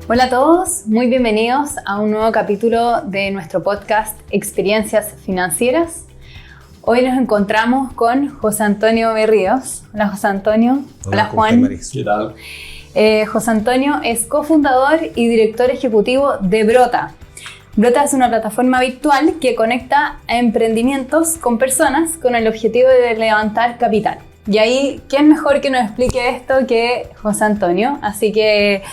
Hola a todos, muy bienvenidos a un nuevo capítulo de nuestro podcast Experiencias Financieras. Hoy nos encontramos con José Antonio Berríos. Hola José Antonio. Hola Juan. ¿Qué tal? José Antonio es cofundador y director ejecutivo de Brota. Brota es una plataforma virtual que conecta a emprendimientos con personas con el objetivo de levantar capital. Y ahí, ¿quién mejor que nos explique esto que José Antonio? Así que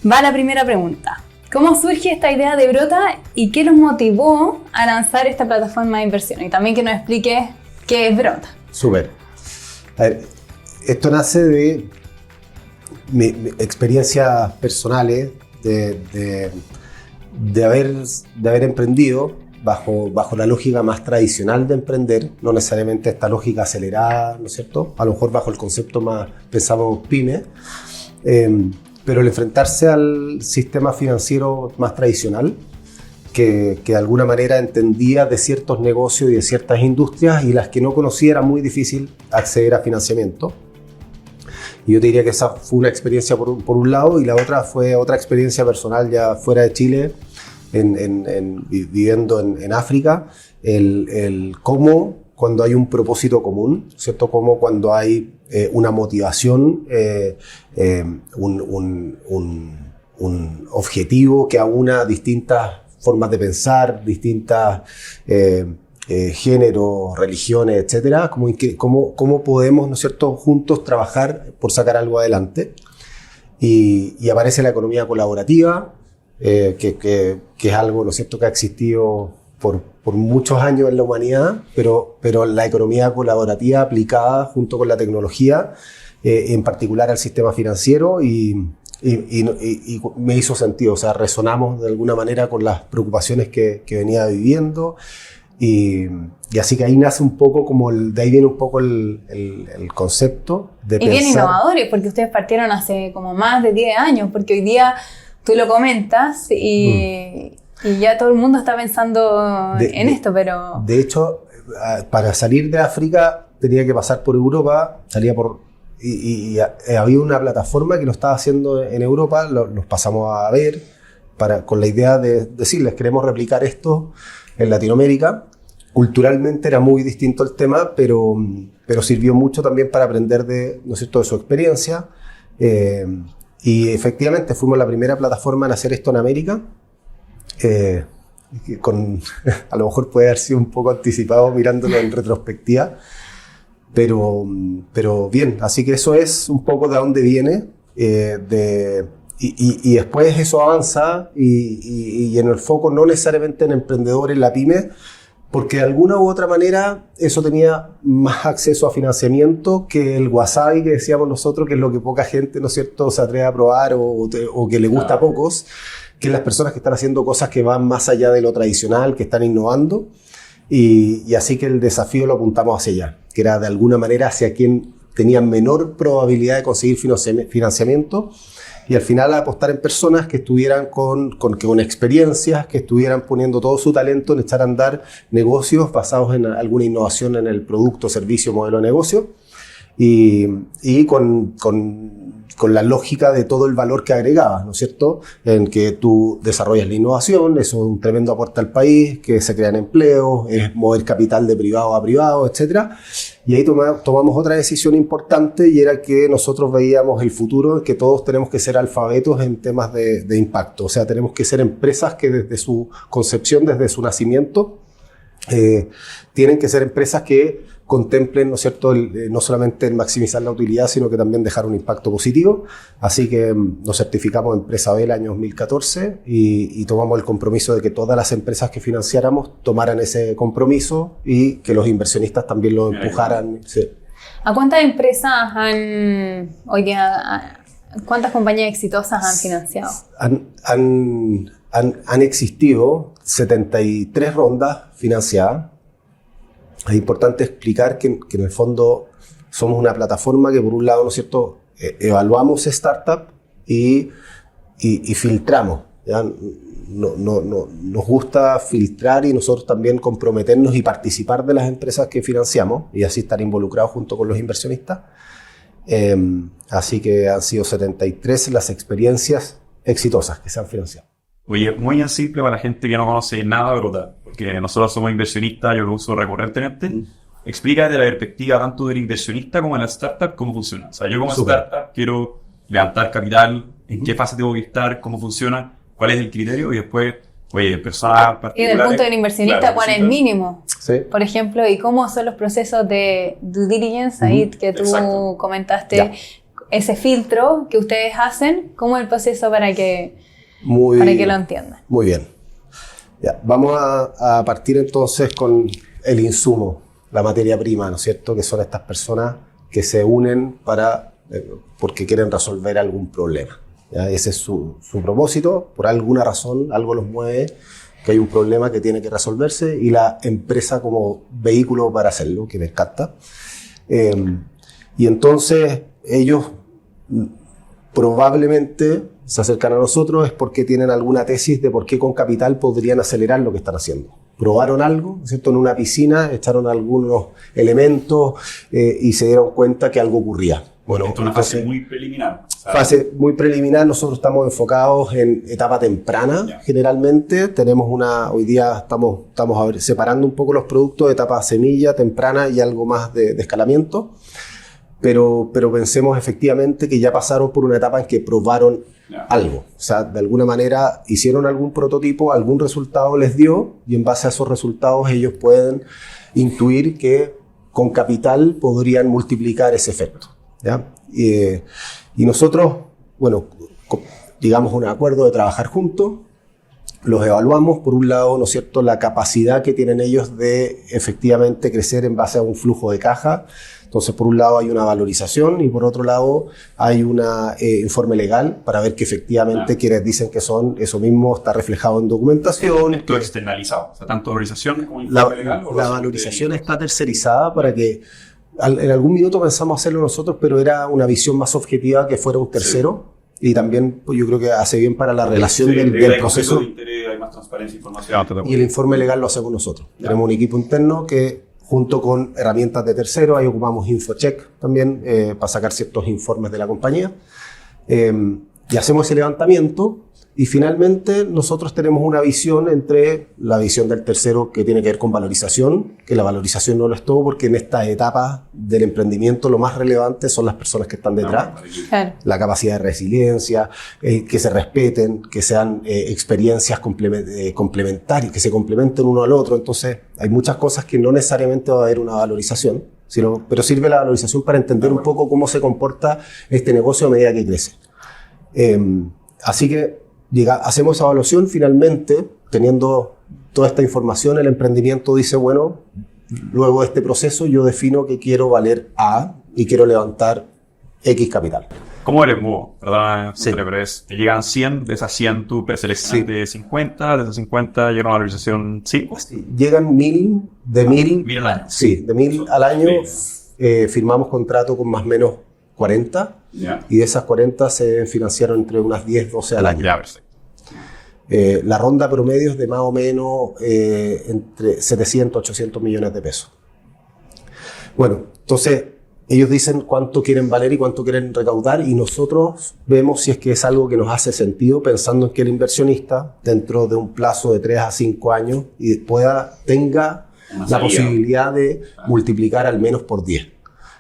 va la primera pregunta. ¿Cómo surge esta idea de Brota y qué los motivó a lanzar esta plataforma de inversión? Y también que nos explique qué es Brota. Súper. A ver, esto nace de mi experiencias personales de haber emprendido bajo la lógica más tradicional de emprender, no necesariamente esta lógica acelerada, ¿no es cierto? A lo mejor bajo el concepto más pensamos pyme. Pero el enfrentarse al sistema financiero más tradicional, que de alguna manera entendía de ciertos negocios y de ciertas industrias y las que no conocía era muy difícil acceder a financiamiento. Y yo te diría que esa fue una experiencia por un lado, y la otra fue otra experiencia personal ya fuera de Chile, viviendo en África, el cómo cuando hay un propósito común, ¿cierto? Como cuando hay una motivación, un objetivo que aúna distintas formas de pensar, distintas géneros, religiones, etcétera, cómo podemos, ¿no es cierto?, juntos trabajar por sacar algo adelante. Y aparece la economía colaborativa, que es algo, ¿no es cierto?, que ha existido por muchos años en la humanidad, pero la economía colaborativa aplicada junto con la tecnología, en particular al sistema financiero, y me hizo sentido. O sea, resonamos de alguna manera con las preocupaciones que venía viviendo, y así que ahí nace un poco de ahí viene un poco el concepto de y pensar. bien innovadores, porque ustedes partieron hace como más de 10 años, porque hoy día tú lo comentas y ya todo el mundo está pensando en esto, pero... De hecho, para salir de África tenía que pasar por Europa, había una plataforma que lo estaba haciendo en Europa, los pasamos a ver, con la idea de decirles, queremos replicar esto en Latinoamérica. Culturalmente era muy distinto el tema, pero sirvió mucho también para aprender ¿no es cierto?, de su experiencia. Y efectivamente fuimos la primera plataforma en hacer esto en América. A lo mejor puede haber sido un poco anticipado mirándolo en retrospectiva, pero bien, así que eso es un poco de dónde viene, y después eso avanza y en el foco no necesariamente en emprendedores, en la pyme, porque de alguna u otra manera eso tenía más acceso a financiamiento que el wasabi que decíamos nosotros, que es lo que poca gente, ¿no es cierto?, se atreve a probar o que le gusta a pocos, que es las personas que están haciendo cosas que van más allá de lo tradicional, que están innovando, y así que el desafío lo apuntamos hacia allá, que era de alguna manera hacia quien tenía menor probabilidad de conseguir financiamiento, y al final apostar en personas que estuvieran con experiencias, que estuvieran poniendo todo su talento en echar a andar negocios basados en alguna innovación en el producto, servicio, modelo de negocio, y con la lógica de todo el valor que agregaba, ¿no es cierto?, en que tú desarrollas la innovación, eso es un tremendo aporte al país, que se crean empleos, es mover capital de privado a privado, etcétera. Y ahí tomamos otra decisión importante, y era que nosotros veíamos el futuro, en que todos tenemos que ser alfabetos en temas de impacto. O sea, tenemos que ser empresas que desde su concepción, desde su nacimiento, tienen que ser empresas que contemplen, ¿no es cierto?, no solamente el maximizar la utilidad, sino que también dejar un impacto positivo. Así que nos certificamos Empresa B el año 2014 y tomamos el compromiso de que todas las empresas que financiáramos tomaran ese compromiso y que los inversionistas también lo empujaran. Sí. ¿A cuántas empresas hoy día, cuántas compañías exitosas han financiado? Han existido 73 rondas financiadas. Es importante explicar que en el fondo somos una plataforma que, por un lado, ¿no es cierto?, evaluamos startup y filtramos, ¿ya? Nos gusta filtrar y nosotros también comprometernos y participar de las empresas que financiamos y así estar involucrados junto con los inversionistas. Así que han sido 73 las experiencias exitosas, que se han financiado. Oye, muy en simple para la gente que no conoce nada de Brota, porque nosotros somos inversionistas, yo lo uso recurrentemente. Explica desde la perspectiva tanto del inversionista como de la startup cómo funciona. O sea, yo como startup quiero levantar capital, en qué fase tengo que estar, cómo funciona, cuál es el criterio y después, oye, personas particulares. Y desde el punto del inversionista, claro, ¿cuál es el mínimo? Sí. Por ejemplo, y cómo son los procesos de due diligence ahí que tú comentaste, Ya. ese filtro que ustedes hacen, ¿cómo es el proceso para que lo entiendan? Muy bien. Ya, vamos a partir entonces con el insumo, la materia prima, ¿no es cierto? Que son estas personas que se unen porque quieren resolver algún problema. ¿Ya? Ese es su propósito, por alguna razón, algo los mueve, que hay un problema que tiene que resolverse y la empresa como vehículo para hacerlo, que me encanta. Y entonces ellos probablemente se acercan a nosotros es porque tienen alguna tesis de por qué con capital podrían acelerar lo que están haciendo. Probaron algo, ¿cierto? En una piscina, echaron algunos elementos y se dieron cuenta que algo ocurría. Bueno, esto es una fase muy preliminar. Fase muy preliminar, nosotros estamos enfocados en etapa temprana, generalmente. Hoy día estamos separando un poco los productos de etapa semilla, temprana y algo más de escalamiento. Pero pensemos efectivamente que ya pasaron por una etapa en que probaron algo. O sea, de alguna manera hicieron algún prototipo, algún resultado les dio y en base a esos resultados ellos pueden intuir que con capital podrían multiplicar ese efecto. ¿Ya? Y nosotros, bueno, llegamos a un acuerdo de trabajar juntos, los evaluamos, por un lado, ¿no es cierto?, la capacidad que tienen ellos de efectivamente crecer en base a un flujo de caja. Entonces, por un lado hay una valorización y por otro lado hay un informe legal para ver que efectivamente quienes dicen que son, eso mismo está reflejado en documentación. Esto es externalizado, o sea, tanto valorización como informe legal. La valorización está tercerizada para que en algún minuto pensamos hacerlo nosotros, pero era una visión más objetiva que fuera un tercero. Sí. Y también pues, yo creo que hace bien para la relación del proceso. Hay más transparencia, información. Y el informe legal lo hacemos nosotros. Tenemos un equipo interno que junto con herramientas de terceros, ahí ocupamos InfoCheck también para sacar ciertos informes de la compañía. Y hacemos ese levantamiento y finalmente nosotros tenemos una visión entre la visión del tercero que tiene que ver con valorización, que la valorización no lo es todo porque en esta etapa del emprendimiento lo más relevante son las personas que están detrás, claro. La capacidad de resiliencia, que se respeten, que sean experiencias complementarias, que se complementen uno al otro. Entonces hay muchas cosas que no necesariamente va a haber una valorización, pero sirve la valorización para entender un poco cómo se comporta este negocio a medida que crece. Así que hacemos esa evaluación, finalmente, teniendo toda esta información, el emprendimiento dice, bueno, luego de este proceso yo defino que quiero valer A y quiero levantar X capital. ¿Cómo eres vos? ¿Verdad? Sí. Pero te llegan 100, de esas 100 tú preseleccionas de 50, de esas 50 llega una valorización 5. Sí, llegan 1000, de 1000. 1000 al año. Sí, de 1000 al año firmamos contrato con más o menos 40. Yeah. Y de esas 40 se financiaron entre unas 10, 12 al año. Ya, perfecto. La ronda promedio es de más o menos entre 700, 800 millones de pesos. Bueno, entonces ellos dicen cuánto quieren valer y cuánto quieren recaudar y nosotros vemos si es que es algo que nos hace sentido pensando en que el inversionista dentro de un plazo de 3 a 5 años y tenga la posibilidad de multiplicar al menos por 10,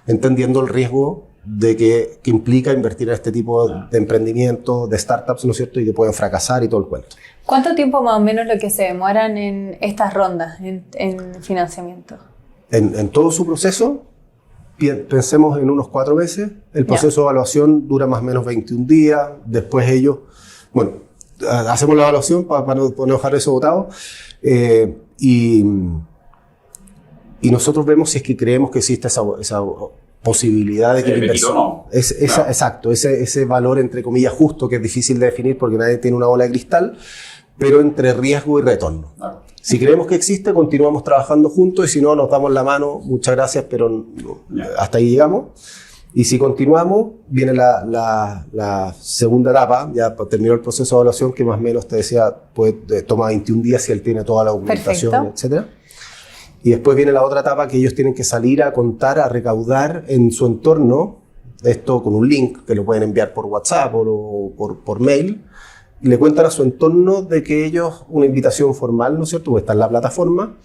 entendiendo el riesgo de que implica invertir en este tipo de emprendimientos, de startups, ¿no es cierto? Y que pueden fracasar y todo el cuento. ¿Cuánto tiempo más o menos lo que se demoran en estas rondas, en financiamiento? En todo su proceso, pensemos en unos 4 meses. El proceso de evaluación dura más o menos 21 días. Después ellos, bueno, hacemos la evaluación para no dejar eso botado. Y nosotros vemos si es que creemos que existe esa posibilidad de que la inversión exacto, ese valor entre comillas justo que es difícil de definir porque nadie tiene una bola de cristal, pero entre riesgo y retorno. Claro. Si creemos que existe, continuamos trabajando juntos y si no, nos damos la mano, muchas gracias, pero hasta ahí llegamos. Y si continuamos, viene la segunda etapa, ya terminó el proceso de evaluación que más o menos te decía, toma 21 días si él tiene toda la documentación, etcétera. Y después viene la otra etapa que ellos tienen que salir a contar, a recaudar en su entorno, esto con un link que lo pueden enviar por WhatsApp o por mail, le cuentan a su entorno de que ellos, una invitación formal, ¿no es cierto?, porque está en la plataforma,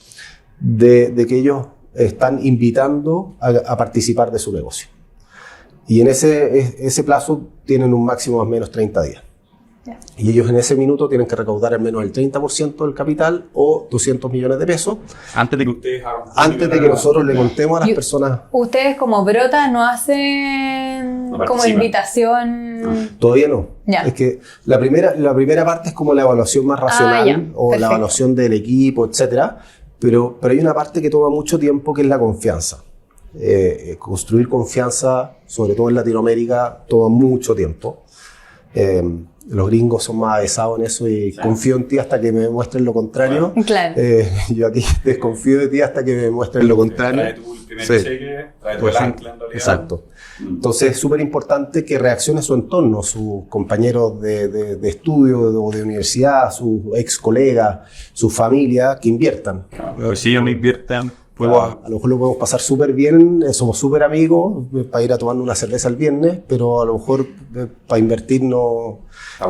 de que ellos están invitando a participar de su negocio. Y en ese plazo tienen un máximo más o menos 30 días. Yeah. Y ellos en ese minuto tienen que recaudar al menos el 30% del capital o 200 millones de pesos. Antes de que ustedes hagan... Antes de que nosotros le contemos a las personas... ¿Ustedes como Brota no hacen como invitación? Todavía no. Yeah. Es que la primera parte es como la evaluación más racional o perfecto. La evaluación del equipo, etcétera. Pero hay una parte que toma mucho tiempo que es la confianza. Construir confianza, sobre todo en Latinoamérica, toma mucho tiempo. Los gringos son más avesados en eso y claro. Confío en ti hasta que me demuestres lo contrario. Claro. Yo aquí desconfío de ti hasta que me demuestres lo contrario. Trae tu primer cheque, trae tu ancla en realidad. Exacto. Entonces es súper importante que reaccione su entorno, sus compañeros de estudio o de universidad, sus ex colegas, su familia, que inviertan. Pues si ellos no invierten... A lo mejor lo podemos pasar súper bien, somos súper amigos para ir a tomar una cerveza el viernes, pero a lo mejor para invertir no...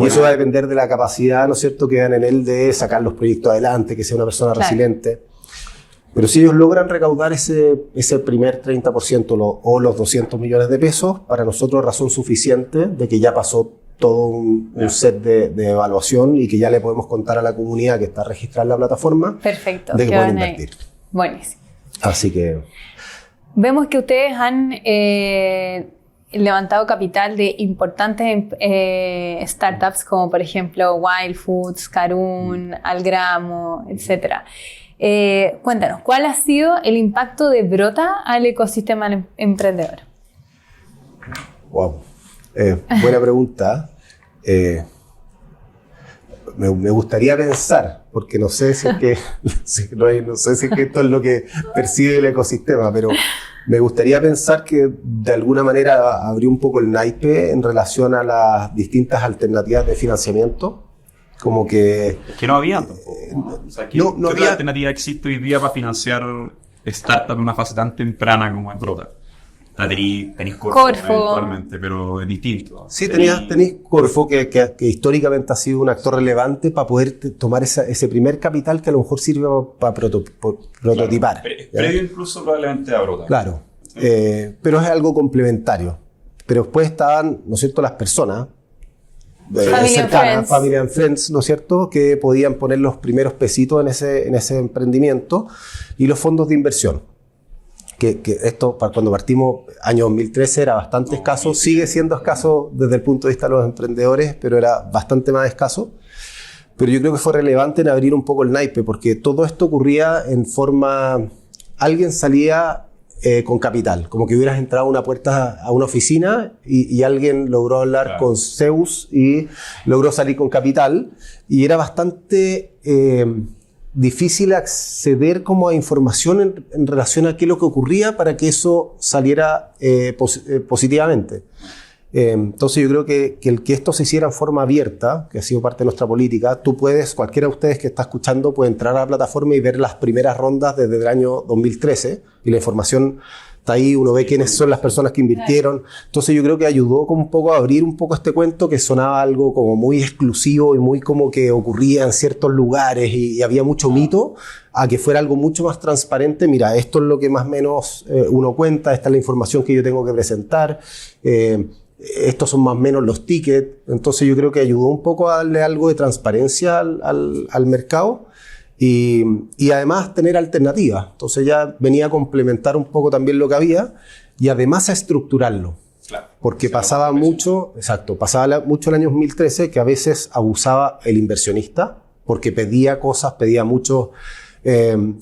Y eso va a depender de la capacidad, ¿no es cierto?, que vean en él de sacar los proyectos adelante, que sea una persona resiliente. Pero si ellos logran recaudar ese primer 30% o los 200 millones de pesos, para nosotros es razón suficiente de que ya pasó todo un set de evaluación y que ya le podemos contar a la comunidad que está registrada en la plataforma. Perfecto. De que pueden invertir. Buenísimo. Así que... Vemos que ustedes han levantado capital de importantes startups como por ejemplo Wild Foods, Caroon, Algramo, etc. Cuéntanos, ¿cuál ha sido el impacto de Brota al ecosistema emprendedor? Wow, buena pregunta. Me gustaría pensar, porque no sé si es que no sé si es que esto es lo que percibe el ecosistema, pero me gustaría pensar que de alguna manera abrió un poco el naipe en relación a las distintas alternativas de financiamiento, como que... Es que no había tampoco. O sea, ¿qué otra alternativa existe hoy día para financiar startups en una fase tan temprana como es Brota? Tenéis Corfo eventualmente, pero es distinto. Sí, tenéis Corfo, que históricamente ha sido un actor relevante para poder tomar ese primer capital que a lo mejor sirve para prototipar. Claro, previo incluso probablemente a Brota. Claro, pero es algo complementario. Pero después estaban, ¿no es cierto?, las personas cercanas, Family and Friends, ¿no es cierto?, que podían poner los primeros pesitos en ese emprendimiento, y los fondos de inversión. Que esto, cuando partimos, año 2013, era bastante escaso, sigue siendo escaso desde el punto de vista de los emprendedores, pero era bastante más escaso. Pero yo creo que fue relevante en abrir un poco el naipe, porque todo esto ocurría en forma... Alguien salía con capital, como que hubieras entrado a una puerta a una oficina y alguien logró hablar con Zeus y logró salir con capital, y era bastante... difícil acceder como a información en relación a qué es lo que ocurría para que eso saliera positivamente. Entonces yo creo que esto se hiciera en forma abierta, que ha sido parte de nuestra política, cualquiera de ustedes que está escuchando puede entrar a la plataforma y ver las primeras rondas desde el año 2013, y la información está ahí, uno ve quiénes son las personas que invirtieron. Entonces yo creo que ayudó como un poco a abrir un poco este cuento, que sonaba algo como muy exclusivo y muy como que ocurría en ciertos lugares y había mucho mito, a que fuera algo mucho más transparente. Mira, esto es lo que más o menos uno cuenta, esta es la información que yo tengo que presentar, estos son más o menos los tickets. Entonces yo creo que ayudó un poco a darle algo de transparencia al mercado. Y además tener alternativas. Entonces ya venía a complementar un poco también lo que había, y además a estructurarlo. Claro, porque pasaba mucho el año 2013 que a veces abusaba el inversionista, porque pedía cosas,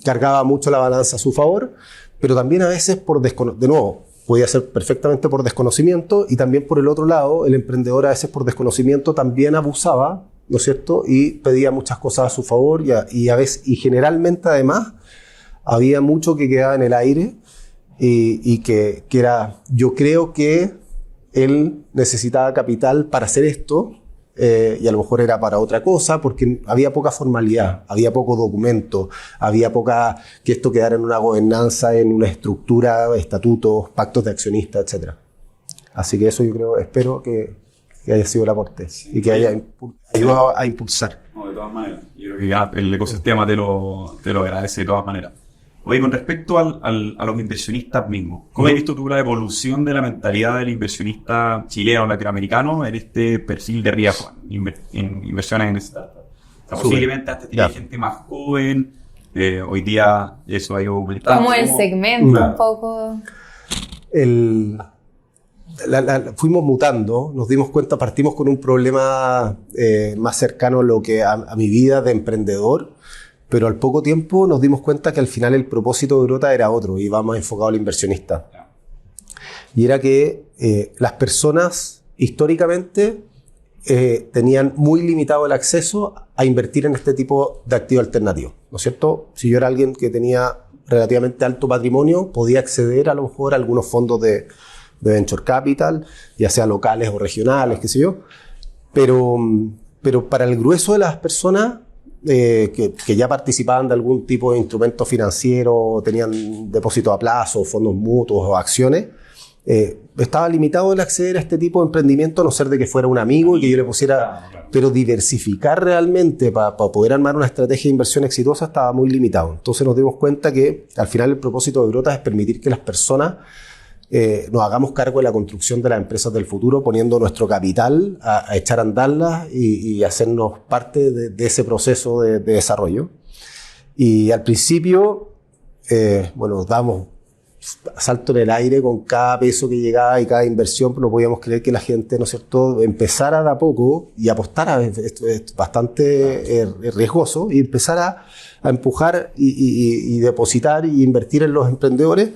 cargaba mucho la balanza a su favor, pero también a veces podía ser perfectamente por desconocimiento, y también por el otro lado, el emprendedor a veces por desconocimiento también abusaba, ¿no es cierto?, y pedía muchas cosas a su favor, y generalmente además había mucho que quedaba en el aire, y que era, yo creo que él necesitaba capital para hacer esto, y a lo mejor era para otra cosa, porque había poca formalidad, había poco documento, había poca que esto quedara en una gobernanza, en una estructura, estatutos, pactos de accionistas, etc. Así que eso yo creo, espero que haya sido el aporte y que haya ayudado a impulsar. No, de todas maneras. Yo creo que ya el ecosistema te lo agradece de todas maneras. Oye, con respecto a los inversionistas mismos, ¿cómo has visto tú la evolución de la mentalidad del inversionista chileno o latinoamericano en este perfil de riesgo en inversiones en startups? O sea, posiblemente antes tenía gente más joven, hoy día eso ha ido aumentando. Como el segmento un poco. Fuimos mutando, nos dimos cuenta, partimos con un problema más cercano a lo que a mi vida de emprendedor, pero al poco tiempo nos dimos cuenta que al final el propósito de Brota era otro y iba más enfocado al inversionista. Y era que las personas históricamente tenían muy limitado el acceso a invertir en este tipo de activos alternativos, ¿no es cierto? Si yo era alguien que tenía relativamente alto patrimonio, podía acceder a lo mejor a algunos fondos de venture capital, ya sea locales o regionales, qué sé yo, pero para el grueso de las personas que ya participaban de algún tipo de instrumento financiero, tenían depósitos a plazo, fondos mutuos o acciones, estaba limitado el acceder a este tipo de emprendimiento, a no ser de que fuera un amigo y que yo le pusiera, pero diversificar realmente para poder armar una estrategia de inversión exitosa estaba muy limitado. Entonces nos dimos cuenta que al final el propósito de Brota es permitir que las personas nos hagamos cargo de la construcción de las empresas del futuro, poniendo nuestro capital a echar a andarlas y hacernos parte de ese proceso de desarrollo. Y al principio, nos damos salto en el aire con cada peso que llegaba y cada inversión, pero no podíamos creer que la gente, ¿no es cierto?, empezara de a poco y apostara. Esto es bastante riesgoso, y empezara a empujar y depositar y invertir en los emprendedores.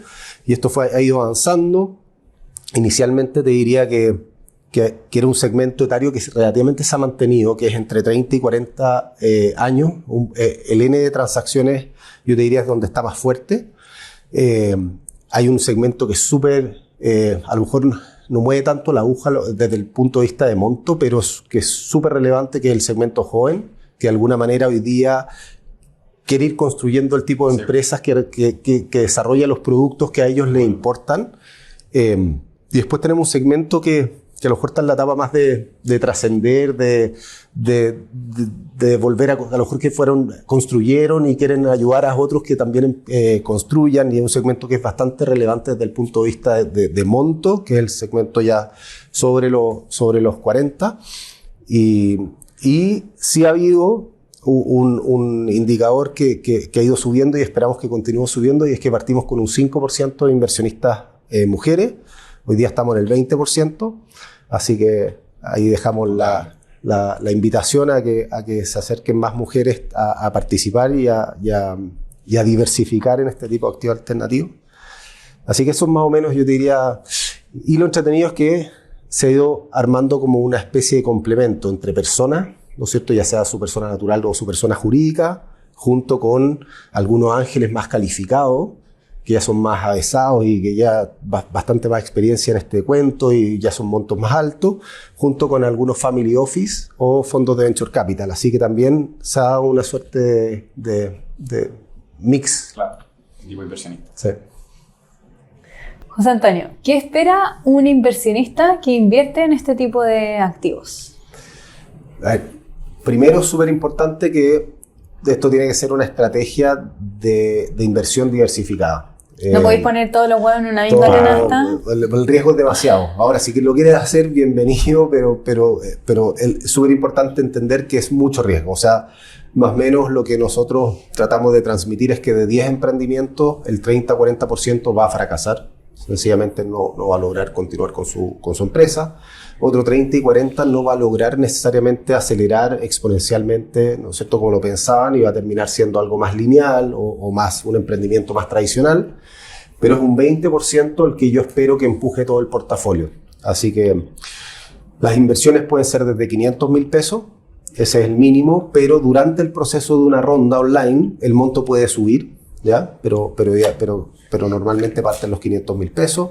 Y esto ha ido avanzando. Inicialmente te diría que era un segmento etario que relativamente se ha mantenido, que es entre 30 y 40 años. El N de transacciones, yo te diría, es donde está más fuerte. Hay un segmento que es súper, a lo mejor no mueve tanto la aguja desde el punto de vista de monto, pero que es súper relevante, que es el segmento joven, que de alguna manera hoy día quiere ir construyendo el tipo de empresas que desarrolla los productos que a ellos les importan. Y después tenemos un segmento que a lo mejor está en la etapa más de trascender, de volver a lo mejor que construyeron y quieren ayudar a otros que también construyan, y es un segmento que es bastante relevante desde el punto de vista de monto, que es el segmento ya sobre los 40. Y sí ha habido un indicador que ha ido subiendo y esperamos que continúe subiendo, y es que partimos con un 5% de inversionistas mujeres. Hoy día estamos en el 20%, así que ahí dejamos la invitación a que se acerquen más mujeres a participar y a diversificar en este tipo de activos alternativos. Así que eso es más o menos, yo te diría, y lo entretenido es que se ha ido armando como una especie de complemento entre personas, ¿no es cierto?, ya sea su persona natural o su persona jurídica, junto con algunos ángeles más calificados, que ya son más avesados y que ya bastante más experiencia en este cuento y ya son montos más altos, junto con algunos family office o fondos de venture capital. Así que también se ha dado una suerte de mix. Claro, tipo inversionista. Sí. José Antonio, ¿qué espera un inversionista que invierte en este tipo de activos? A ver, primero, es súper importante que esto tiene que ser una estrategia de inversión diversificada. No podéis poner todos los huevos en una misma canasta. El riesgo es demasiado. Ahora, si lo quieres hacer, bienvenido, pero es súper importante entender que es mucho riesgo. O sea, más o menos lo que nosotros tratamos de transmitir es que de 10 emprendimientos, el 30-40% va a fracasar. Sencillamente no va a lograr continuar con su empresa. Otro 30 y 40 no va a lograr necesariamente acelerar exponencialmente, ¿no es cierto?, como lo pensaban, y va a terminar siendo algo más lineal o más un emprendimiento más tradicional. Pero es un 20% el que yo espero que empuje todo el portafolio. Así que las inversiones pueden ser desde 500.000 pesos, ese es el mínimo, pero durante el proceso de una ronda online el monto puede subir, ¿ya? Pero normalmente parten los 500.000 pesos.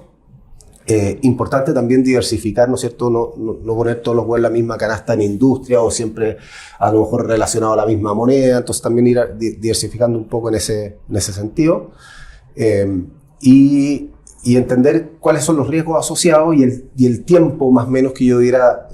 Importante también diversificar, ¿no es cierto? No poner todos los huevos en la misma canasta en industria o siempre a lo mejor relacionado a la misma moneda. Entonces también ir diversificando un poco en ese sentido. Y y entender cuáles son los riesgos asociados y el tiempo más o menos que yo debiera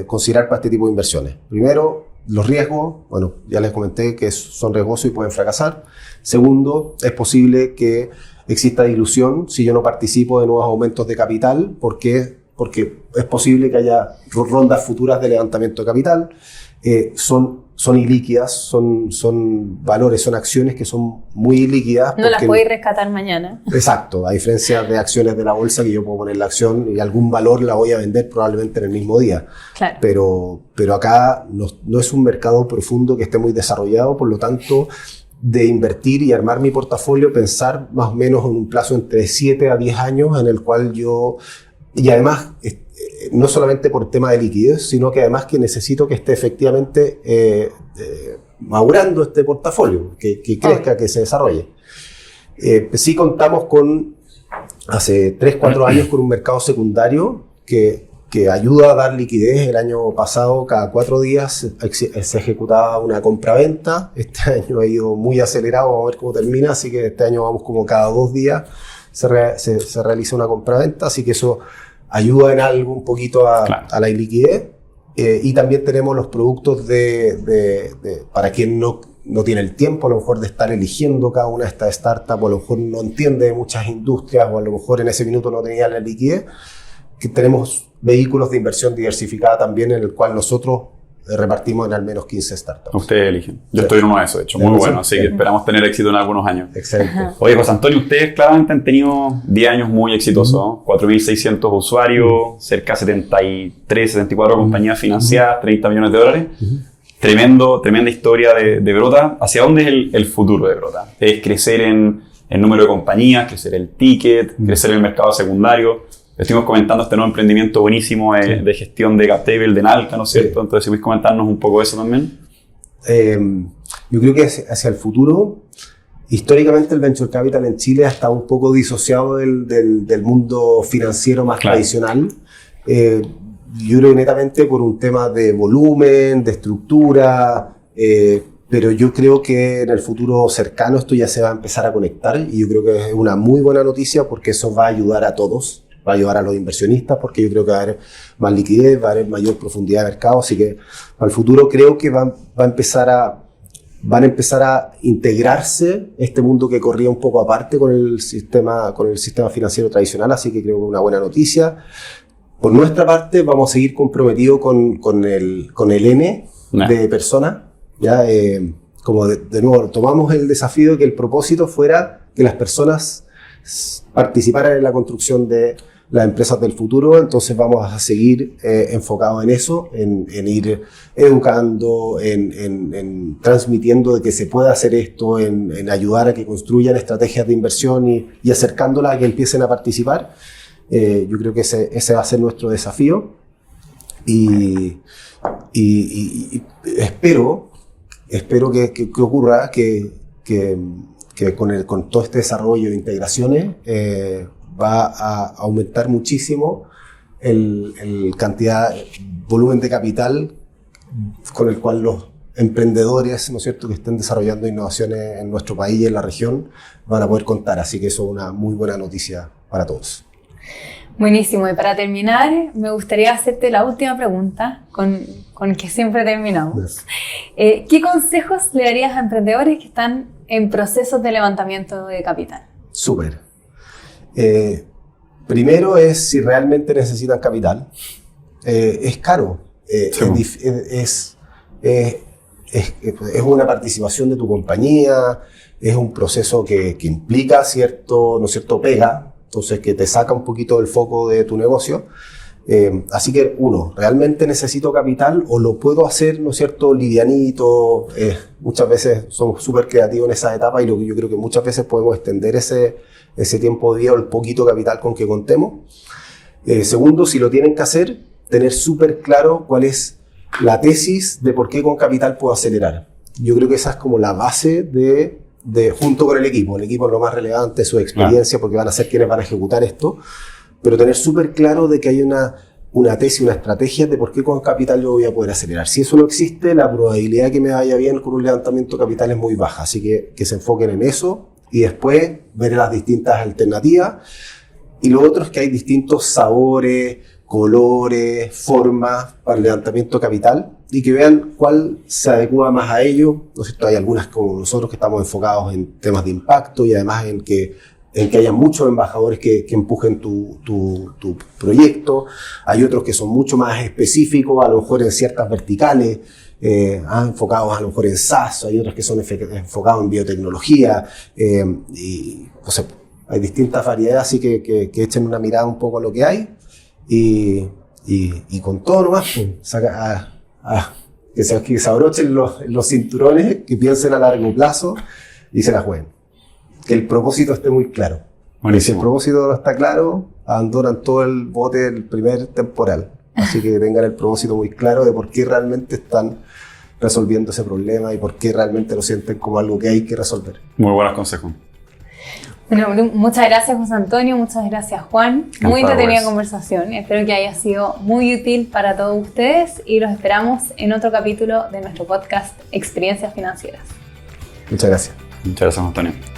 considerar para este tipo de inversiones. Primero, los riesgos, bueno, ya les comenté que son riesgosos y pueden fracasar. Segundo, es posible que exista dilución si yo no participo de nuevos aumentos de capital, porque es posible que haya rondas futuras de levantamiento de capital. Son ilíquidas, son valores, son acciones que son muy ilíquidas. No las podéis rescatar mañana. Exacto, a diferencia de acciones de la bolsa que yo puedo poner la acción y algún valor la voy a vender probablemente en el mismo día. Claro. Pero acá no es un mercado profundo que esté muy desarrollado, por lo tanto, de invertir y armar mi portafolio, pensar más o menos en un plazo entre 7 a 10 años en el cual yo, y además, no solamente por tema de liquidez, sino que además que necesito que esté efectivamente madurando este portafolio, que crezca, que se desarrolle. Sí contamos hace 3-4 años con un mercado secundario que ayuda a dar liquidez. El año pasado, cada 4 días se ejecutaba una compra-venta. Este año ha ido muy acelerado, vamos a ver cómo termina, así que este año vamos como cada 2 días se realiza una compra-venta, así que eso ayuda en algo un poquito a la liquidez. Y también tenemos los productos para quien no tiene el tiempo a lo mejor de estar eligiendo cada una de estas startups, o a lo mejor no entiende de muchas industrias, o a lo mejor en ese minuto no tenía la liquidez, que tenemos vehículos de inversión diversificada también, en el cual nosotros repartimos en al menos 15 startups. Ustedes eligen. Yo estoy en uno de esos, de hecho, muy bueno, así que esperamos tener éxito en algunos años. Excelente. Oye, José Antonio, ustedes claramente han tenido 10 años muy exitosos, ¿no? 4.600 usuarios, cerca de 73, 74 compañías financiadas, 30 millones de dólares. Tremenda historia de Brota. ¿Hacia dónde es el futuro de Brota? ¿Es crecer en el número de compañías, crecer el ticket, crecer en el mercado secundario? Estuvimos comentando este nuevo emprendimiento buenísimo de gestión de cap table de Nalca, ¿no es cierto? Entonces, si puedes comentarnos un poco de eso también. Yo creo que hacia el futuro, históricamente el Venture Capital en Chile ha estado un poco disociado del mundo financiero más tradicional. Yo creo que netamente por un tema de volumen, de estructura, pero yo creo que en el futuro cercano esto ya se va a empezar a conectar, y yo creo que es una muy buena noticia, porque eso va a ayudar a todos. Va a ayudar a los inversionistas, porque yo creo que va a haber más liquidez, va a haber mayor profundidad de mercado, así que para el futuro creo que van a empezar a integrarse este mundo que corría un poco aparte con el sistema financiero tradicional, así que creo que es una buena noticia. Por nuestra parte, vamos a seguir comprometidos con el N de personas, ¿ya? Como de nuevo, tomamos el desafío de que el propósito fuera que las personas participaran en la construcción de las empresas del futuro. Entonces vamos a seguir enfocados en eso, en ir educando, en transmitiendo de que se puede hacer esto, en ayudar a que construyan estrategias de inversión y acercándolas a que empiecen a participar. Yo creo que ese va a ser nuestro desafío, y espero que ocurra que con todo este desarrollo de integraciones va a aumentar muchísimo el volumen de capital con el cual los emprendedores, ¿no es cierto?, que estén desarrollando innovaciones en nuestro país y en la región van a poder contar. Así que eso es una muy buena noticia para todos. Buenísimo. Y para terminar, me gustaría hacerte la última pregunta con que siempre terminamos. ¿Qué consejos le darías a emprendedores que están en procesos de levantamiento de capital? Súper. Primero es si realmente necesitan capital. Es caro. Es una participación de tu compañía, es un proceso que implica ¿no es cierto?, pega. Entonces, que te saca un poquito del foco de tu negocio. Así que, ¿realmente necesito capital o lo puedo hacer, ¿no es cierto?, livianito? Muchas veces somos súper creativos en esa etapa, y yo creo que muchas veces podemos extender ese tiempo de vida o el poquito capital con que contemos. Segundo, si lo tienen que hacer, tener súper claro cuál es la tesis de por qué con capital puedo acelerar. Yo creo que esa es como la base junto con el equipo. El equipo es lo más relevante, su experiencia, porque van a ser quienes van a ejecutar esto, pero tener súper claro de que hay una tesis, una estrategia de por qué con capital yo voy a poder acelerar. Si eso no existe, la probabilidad de que me vaya bien con un levantamiento de capital es muy baja, así que se enfoquen en eso, y después ver las distintas alternativas. Y lo otro es que hay distintos sabores, colores, formas para el levantamiento de capital y que vean cuál se adecua más a ello. ¿No es cierto? Hay algunas como nosotros que estamos enfocados en temas de impacto y además en que haya muchos embajadores que empujen tu proyecto. Hay otros que son mucho más específicos, a lo mejor en ciertas verticales, enfocados a lo mejor en SaaS. Hay otros que son enfocados en biotecnología. Y, o sea, hay distintas variedades, así que echen una mirada un poco a lo que hay y con todo nomás, pues, que se abrochen los cinturones, que piensen a largo plazo y se la jueguen. Que el propósito esté muy claro. Buenísimo. Si el propósito no está claro, abandonan todo el bote del primer temporal. Así que tengan el propósito muy claro de por qué realmente están resolviendo ese problema y por qué realmente lo sienten como algo que hay que resolver. Muy buenos consejos. Bueno, muchas gracias José Antonio, muchas gracias Juan. Muy entretenida conversación. Espero que haya sido muy útil para todos ustedes y los esperamos en otro capítulo de nuestro podcast Experiencias Financieras. Muchas gracias. Muchas gracias, Antonio.